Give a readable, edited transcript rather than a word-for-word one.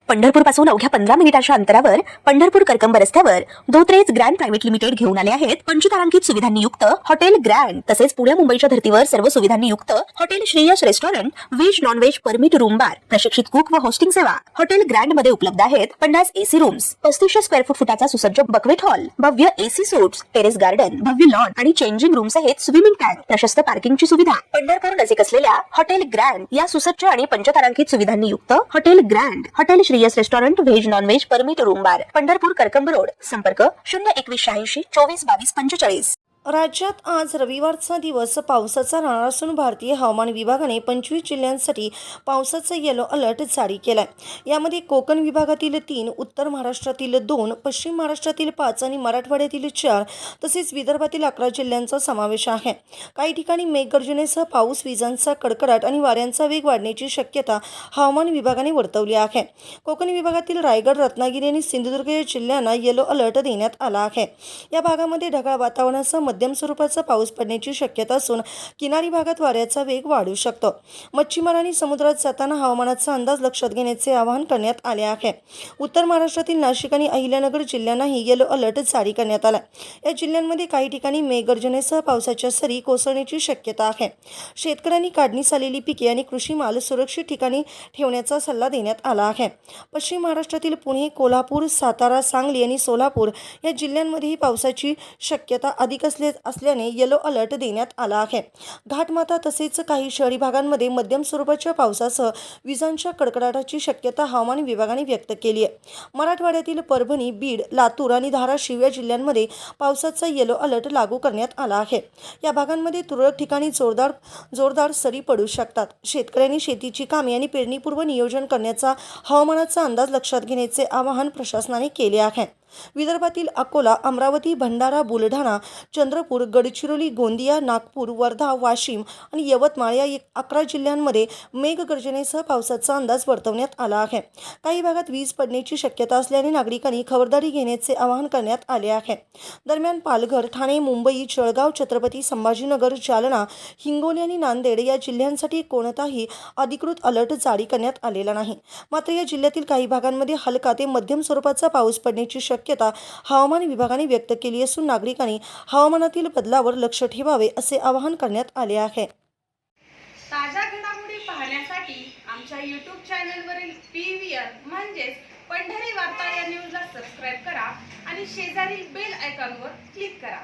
पंढरपूर पासून अवघ्या 15 मिनिटांच्या अंतरावर पंढरपूर करकंब रस्त्यावर धोत्रेज ग्रँड प्रायव्हेट लिमिटेड घेऊन आले आहेत पंचतारांकित सुविधांनी युक्त हॉटेल ग्रँड। तसेच पुणे मुंबईच्या धर्तीवर सर्व सुविधांनी युक्त hotel Shreyas restaurant, veg non veg permit room बार, प्रशिक्षित कुक व होस्टिंग सेवा हॉटेल ग्रँड मध्ये उपलब्ध आहेत। 50 एसी रूम्स, 3500 स्क्वेअर फुटाचा सुसज्ज बक्वेट हॉल, भव्य एसी सूट्स, टेरेस गार्डन, भव्य लॉन आणि चेंजिंग रूम सहित स्विमिंग टँक, प्रशस्त पार्किंगची सुविधा। पंढरपूर नजीक असलेल्या हॉटेल ग्रँड या सुसज्ज आणि पंचतारांकित सुविधांनी युक्त hotel grand, hotel Shreyas restaurant, veg non veg permit room बार, पंढरपूर करकंब रोड। संपर्क 02180 24 22 45। राज्यात आज रविवारचा दिवस पावसाचा राहणार असून भारतीय हवामान विभागाने 25 जिल्ह्यांसाठी पावसाचा येलो अलर्ट जारी केलाय। यामध्ये कोकण विभागातील 3, उत्तर महाराष्ट्रातील 2, पश्चिम महाराष्ट्रातील 5 आणि मराठवाड्यातील 4 तसेच विदर्भातील 11 जिल्ह्यांचा समावेश आहे। काही ठिकाणी मेघगर्जनेसह पाऊस, विजांचा कडकडाट आणि वाऱ्यांचा वेग वाढण्याची शक्यता हवामान विभागाने वर्तवली आहे। कोकण विभागातील रायगड, रत्नागिरी आणि सिंधुदुर्ग या जिल्ह्यांना येलो अलर्ट देण्यात आला आहे। या भागामध्ये ढगाळ वातावरणासह मध्यम स्वरूपाचा पाऊस पडण्याची शक्यता असून किनारी भागात वाऱ्याचा वेग वाढू शकतो। मच्छीमारांनी समुद्रात जाताना हवामानाचा अंदाज लक्षात घेण्याचे आवाहन करण्यात आले आहे। उत्तर महाराष्ट्रातील नाशिक आणि अहिल्यानगर जिल्ह्यांनाही येलो अलर्ट जारी करण्यात आला। या जिल्ह्यांमध्ये काही ठिकाणी मेघगर्जनेसह पावसाच्या सरी कोसळण्याची शक्यता आहे। शेतकऱ्यांनी काढणीस आलेली पिके आणि कृषी माल सुरक्षित ठिकाणी ठेवण्याचा सल्ला देण्यात आला आहे। पश्चिम महाराष्ट्रातील पुणे, कोल्हापूर, सातारा, सांगली आणि सोलापूर या जिल्ह्यांमध्येही पावसाची शक्यता अधिक असल्याने येलो अलर्ट देण्यात आला आहे। घाटमाता तसेच काही शहरी भागांमध्ये मध्यम स्वरूपाच्या पावसासह विजांच्या कडकडाटाची शक्यता हवामान विभागाने व्यक्त केली आहे। मराठवाड्यातील परभणी, बीड, लातूर आणि धाराशिव या जिल्ह्यांमध्ये पावसाचा येलो अलर्ट लागू करण्यात आला आहे। या भागांमध्ये तुरळक ठिकाणी जोरदार सरी पडू शकतात। शेतकऱ्यांनी शेतीची कामे आणि पेरणीपूर्व नियोजन करण्याचा हवामानाचा अंदाज लक्षात घेण्याचे आवाहन प्रशासनाने केले आहे। विदर्भातील अकोला, अमरावती, भंडारा, बुलढाणा, चंद्रपूर, गडचिरोली, गोंदिया, नागपूर, वर्धा, वाशिम आणि यवतमाळ या 11 जिल्ह्यांमध्ये मेघगर्जनेसह पावसाचा अंदाज वर्तवण्यात आला आहे। काही भागात वीज पडण्याची शक्यता असल्याने नागरिकांनी खबरदारी घेण्याचे आवाहन करण्यात आले आहे। दरम्यान पालघर, ठाणे, मुंबई, जळगाव, छत्रपती संभाजीनगर, जालना, हिंगोली आणि नांदेड या जिल्ह्यांसाठी कोणताही अधिकृत अलर्ट जारी करण्यात आलेला नाही। मात्र या जिल्ह्यातील काही भागांमध्ये हलका ते मध्यम स्वरूपाचा पाऊस पडण्याची शक्यता हवामान विभागाने व्यक्त केली असून नागरिकांनी हवामानातील बदलावर लक्ष ठेवावे असे आवाहन करण्यात आले आहे। ताज्या घडामोडी पाहण्यासाठी आमच्या YouTube चॅनलवरील PVR म्हणजेच पंढरी वार्ता या न्यूजला सबस्क्राइब करा आणि शेजारील बेल आयकॉनवर क्लिक करा।